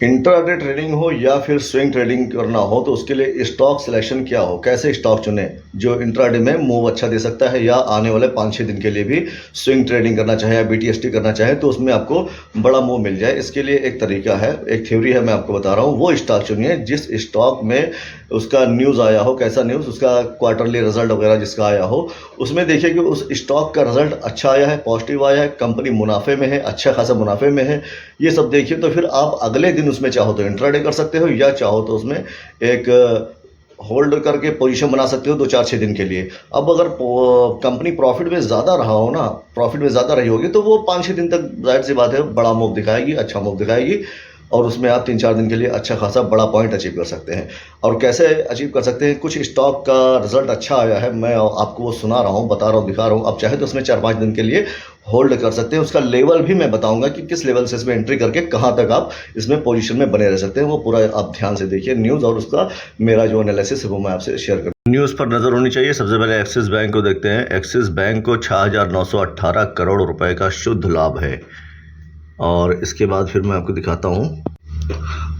Intraday trading हो या फिर स्विंग ट्रेडिंग करना हो तो उसके लिए स्टॉक सिलेक्शन क्या हो, कैसे स्टॉक चुने जो इंट्राडे में मूव अच्छा दे सकता है या आने वाले 5-6 दिन के लिए भी स्विंग ट्रेडिंग करना चाहे या बीटीएसटी करना चाहे तो उसमें आपको बड़ा मूव मिल जाए। इसके लिए एक तरीका है, एक थ्योरी है, मैं आपको बता रहा हूँ। वो स्टॉक चुनिए जिस स्टॉक में उसका न्यूज़ आया हो, कैसा न्यूज़, उसका क्वार्टरली रिजल्ट वगैरह जिसका आया हो, उसमें देखिए कि उस स्टॉक का रिजल्ट अच्छा आया है, पॉजिटिव आया है, कंपनी मुनाफे में है, अच्छा खासा मुनाफे में है, ये सब देखिए तो फिर आप अगले दिन उसमें चाहो तो इंट्राडे कर सकते हो या चाहो तो उसमें एक होल्ड करके पोजीशन बना सकते हो 2-4-6 दिन के लिए। अब अगर कंपनी प्रॉफिट में ज़्यादा रहा हो ना, प्रॉफिट में ज़्यादा रही होगी तो वो 5-6 दिन तक जाहिर सी बात है बड़ा मूव दिखाएगी, अच्छा मूव दिखाएगी और उसमें आप 3-4 दिन के लिए अच्छा खासा बड़ा पॉइंट अचीव कर सकते हैं। और कैसे अचीव कर सकते हैं, कुछ स्टॉक का रिजल्ट अच्छा आया है, मैं आपको वो सुना रहा हूँ, बता रहा हूँ, दिखा रहा हूँ। आप चाहे तो उसमें 4-5 दिन के लिए होल्ड कर सकते हैं। उसका लेवल भी मैं बताऊंगा कि किस लेवल से इसमें एंट्री करके कहाँ तक आप इसमें पोजीशन में बने रह सकते हैं। वो पूरा आप ध्यान से देखिए न्यूज़ और उसका मेरा जो एनालिसिस है वो मैं आपसे शेयर कर। न्यूज़ पर नज़र होनी चाहिए। सबसे पहले एक्सिस बैंक को देखते हैं। एक्सिस बैंक को 6,918 करोड़ रुपए का शुद्ध लाभ है। और इसके बाद फिर मैं आपको दिखाता हूँ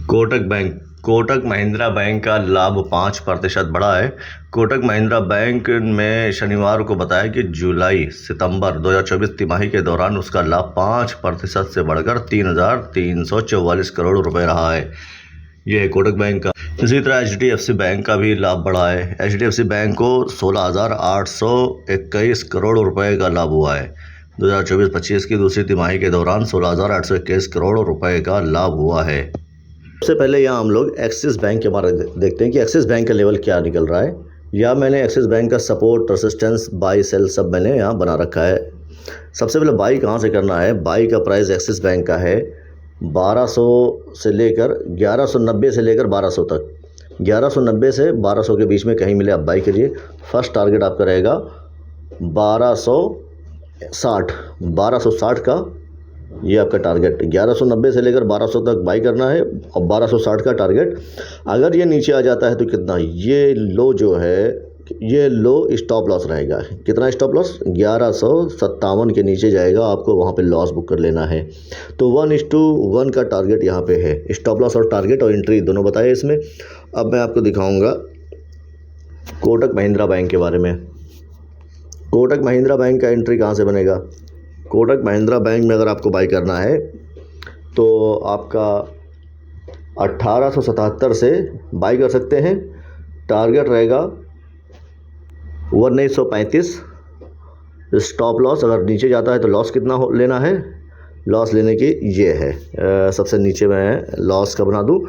कोटक बैंक। कोटक महिंद्रा बैंक का लाभ 5% बढ़ा है। कोटक महिंद्रा बैंक में शनिवार को बताया कि जुलाई सितंबर 2024 तिमाही के दौरान उसका लाभ 5% से बढ़कर 3,344 करोड़ रुपए रहा है। ये है कोटक बैंक का। इसी तरह HDFC बैंक का भी लाभ बढ़ा है। HDFC बैंक को 16,821 करोड़ रुपए का लाभ हुआ है। 2024-25 की दूसरी तिमाही के दौरान 16,821 करोड़ रुपए का लाभ हुआ है। सबसे पहले यहाँ हम लोग एक्सिस बैंक के बारे में देखते हैं कि एक्सिस बैंक का लेवल क्या निकल रहा है। या मैंने एक्सिस बैंक का सपोर्ट, रेसिस्टेंस, बाई सेल सब मैंने यहाँ बना रखा है। सबसे पहले बाई कहाँ से करना है। बाई का प्राइस एक्सिस बैंक का है 1200 से लेकर 1190 से लेकर 1200 तक। 1190 से 1200 के बीच में कहीं मिले आप बाई करिए। फर्स्ट टारगेट आपका रहेगा 1260 का ये आपका टारगेट। 1190 से लेकर 1200 तक बाई करना है और 1260 का टारगेट। अगर ये नीचे आ जाता है तो कितना, ये लो जो है, ये लो स्टॉप लॉस रहेगा। कितना स्टॉप लॉस, 1157 के नीचे जाएगा, आपको वहाँ पे लॉस बुक कर लेना है। तो 1:1 का टारगेट यहाँ पे है। स्टॉप लॉस और टारगेट और एंट्री दोनों बताए इसमें। अब मैं आपको दिखाऊंगा कोटक महिंद्रा बैंक के बारे में। कोटक महिंद्रा बैंक का एंट्री कहाँ से बनेगा। कोटक महिंद्रा बैंक में अगर आपको बाई करना है तो आपका 1877 से बाई कर सकते हैं। टारगेट रहेगा 1935। स्टॉप लॉस अगर नीचे जाता है तो लॉस कितना लेना है, लॉस लेने की ये है। सबसे नीचे मैं लॉस का बना दूँ,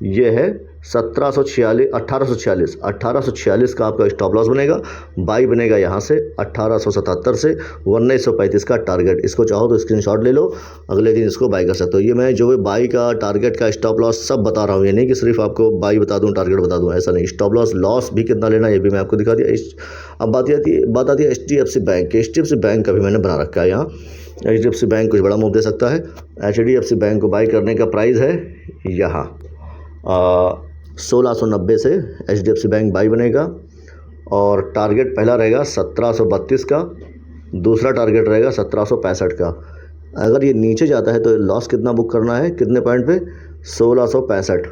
ये है 1846 का आपका स्टॉप लॉस बनेगा। बाई बनेगा यहाँ से 1877 से 1935 का टारगेट। इसको चाहो तो स्क्रीनशॉट ले लो, अगले दिन इसको बाई कर सकते हो। ये मैं जो बाई का टारगेट का स्टॉप लॉस सब बता रहा हूँ, ये नहीं कि सिर्फ आपको बाई बता दूँ टारगेट बता दूँ, ऐसा नहीं। स्टॉप लॉस लॉस भी कितना लेना ये भी मैं आपको दिखा दिया। अब बात आती है HDFC बैंक की। HDFC बैंक का भी मैंने बना रखा है यहाँ। HDFC बैंक कुछ बड़ा मूव दे सकता है। HDFC बैंक को बाई करने का प्राइस है यहाँ 1690 से HDFC बैंक बाई बनेगा और टारगेट पहला रहेगा 1732 का, दूसरा टारगेट रहेगा 1765 का। अगर ये नीचे जाता है तो लॉस कितना बुक करना है, कितने पॉइंट पे, 1665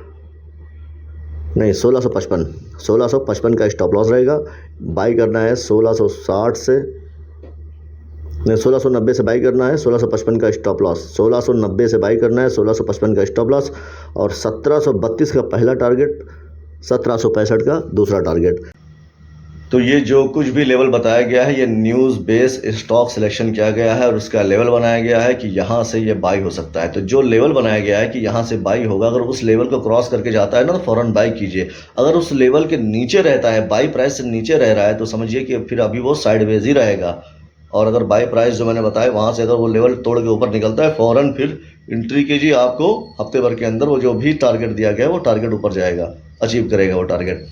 नहीं 1655 का स्टॉप लॉस रहेगा। बाई करना है 1660 से नहीं 1690 से बाई करना है, 1655 का स्टॉप लॉस। 1690 से बाई करना है, 1655 का स्टॉप लॉस और 1732 का पहला टारगेट, 1765 का दूसरा टारगेट। तो ये जो कुछ भी लेवल बताया गया है ये न्यूज़ बेस स्टॉक सिलेक्शन किया गया है और उसका लेवल बनाया गया है कि यहाँ से ये बाई हो सकता है। तो जो लेवल बनाया गया है कि यहाँ से बाई होगा, अगर उस लेवल को क्रॉस करके जाता है ना तो फ़ौरन बाई कीजिए। अगर उस लेवल के नीचे रहता है, बाई प्राइस से नीचे रह रहा है, तो समझिए कि फिर अभी वो साइडवेज ही रहेगा। और अगर बाई प्राइस जो मैंने बताया वहाँ से अगर वो लेवल तोड़ के ऊपर निकलता है, फ़ौरन फिर एंट्री कीजिए। आपको हफ्ते भर के अंदर वो जो भी टारगेट दिया गया है वो टारगेट ऊपर जाएगा, अचीव करेगा वो टारगेट।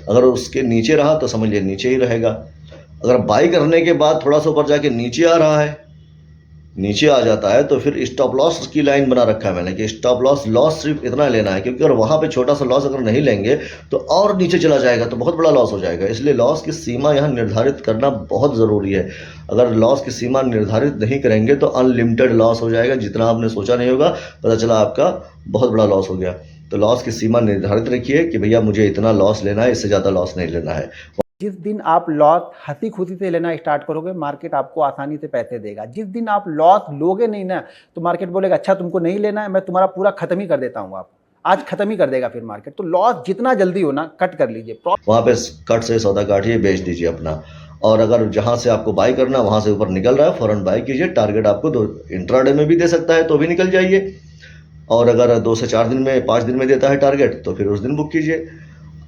अगर उसके नीचे रहा तो समझ लीजिए नीचे ही रहेगा। अगर बाई करने के बाद थोड़ा सा ऊपर जाके नीचे आ रहा है, नीचे आ जाता है तो फिर स्टॉप लॉस की लाइन बना रखा है मैंने कि स्टॉप लॉस सिर्फ इतना लेना है, क्योंकि अगर वहाँ पे छोटा सा लॉस अगर नहीं लेंगे तो और नीचे चला जाएगा तो बहुत बड़ा लॉस हो जाएगा। इसलिए लॉस की सीमा यहाँ निर्धारित करना बहुत ज़रूरी है। अगर लॉस की सीमा निर्धारित नहीं करेंगे तो अनलिमिटेड लॉस हो जाएगा, जितना आपने सोचा नहीं होगा, पता चला आपका बहुत बड़ा लॉस हो गया। तो लॉस की सीमा निर्धारित रखिए कि भैया मुझे इतना लॉस लेना है, इससे ज़्यादा लॉस नहीं लेना है। जिस दिन आप लॉस हंसी खुशी से लेना स्टार्ट करोगे, मार्केट आपको आसानी से पैसे देगा। जिस दिन आप लॉस लोगे नहीं ना, तो मार्केट बोलेगा अच्छा तुमको नहीं लेना है, मैं तुम्हारा पूरा खत्म ही कर देता हूँ, आप आज खत्म ही कर देगा फिर मार्केट। तो लॉस जितना जल्दी हो ना कट कर लीजिए। वहाँ पे कट से सौदा काटिए, बेच दीजिए अपना। और अगर जहाँ से आपको बाई करना वहाँ से ऊपर निकल रहा है फौरन बाई कीजिए। टारगेट आपको इंट्राडे में भी दे सकता है तो भी निकल जाइए, और अगर 2 से 4 दिन में 5 दिन में देता है टारगेट तो फिर उस दिन बुक कीजिए।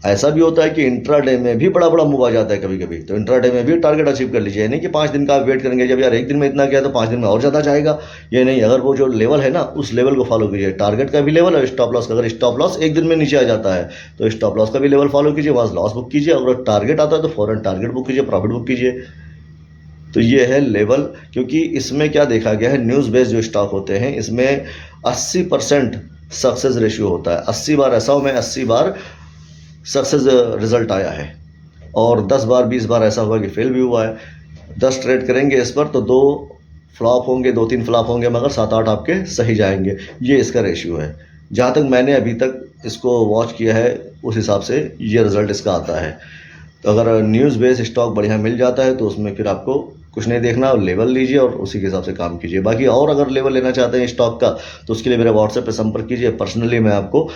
ऐसा भी होता है कि इंट्राडे में भी बड़ा बड़ा मूव आ जाता है कभी कभी, तो इंट्राडे में भी टारगेट अचीव कर लीजिए। नहीं कि 5 दिन का आप वेट करेंगे, जब यार 1 दिन में इतना गया तो 5 दिन में और ज़्यादा जाएगा, ये नहीं। अगर वो जो लेवल है ना उस लेवल को फॉलो कीजिए, टारगेट का भी लेवल और स्टॉप लॉस का। अगर स्टॉप लॉस 1 दिन में नीचे आ जाता है तो स्टॉप लॉस का भी लेवल फॉलो कीजिए, वहाँ लॉस बुक कीजिए। अगर टारगेट आता है तो फौरन टारगेट बुक कीजिए, प्रॉफिट बुक कीजिए। तो ये है लेवल, क्योंकि इसमें क्या देखा गया है, न्यूज़ बेस्ड जो स्टॉक होते हैं इसमें 80% सक्सेस रेशियो होता है। 80 बार ऐसा हो मैं 80 बार सक्सेस रिजल्ट आया है, और 10 बार 20 बार ऐसा हुआ कि फेल भी हुआ है। 10 ट्रेड करेंगे इस पर तो 2 फ्लॉप होंगे, 2-3 फ्लॉप होंगे, मगर 7-8 आपके सही जाएंगे। ये इसका रेशियो है। जहाँ तक मैंने अभी तक इसको वॉच किया है उस हिसाब से ये रिज़ल्ट इसका आता है। तो अगर न्यूज़ बेस्ड स्टॉक बढ़िया मिल जाता है तो उसमें फिर आपको कुछ नहीं देखना, लेवल लीजिए और उसी के हिसाब से काम कीजिए। बाकी और अगर लेवल लेना चाहते हैं स्टॉक का तो उसके लिए मेरे व्हाट्सएप पे संपर्क कीजिए। पर्सनली मैं आपको,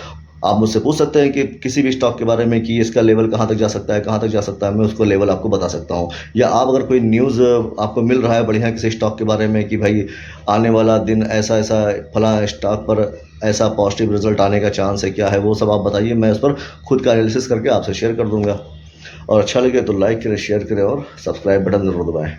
आप मुझसे पूछ सकते हैं कि किसी भी स्टॉक के बारे में कि इसका लेवल कहाँ तक जा सकता है, कहाँ तक जा सकता है, मैं उसको लेवल आपको बता सकता हूँ। या आप अगर कोई न्यूज़ आपको मिल रहा है बढ़िया किसी स्टॉक के बारे में कि भाई आने वाला दिन ऐसा ऐसा फला स्टॉक पर ऐसा पॉजिटिव रिजल्ट आने का चांस है, क्या है वो सब आप बताइए, मैं उस पर खुद का एनालिसिस करके आपसे शेयर कर दूँगा। और अच्छा लगे तो लाइक करें, शेयर करें और सब्सक्राइब बटन ज़रूर दबाएँ।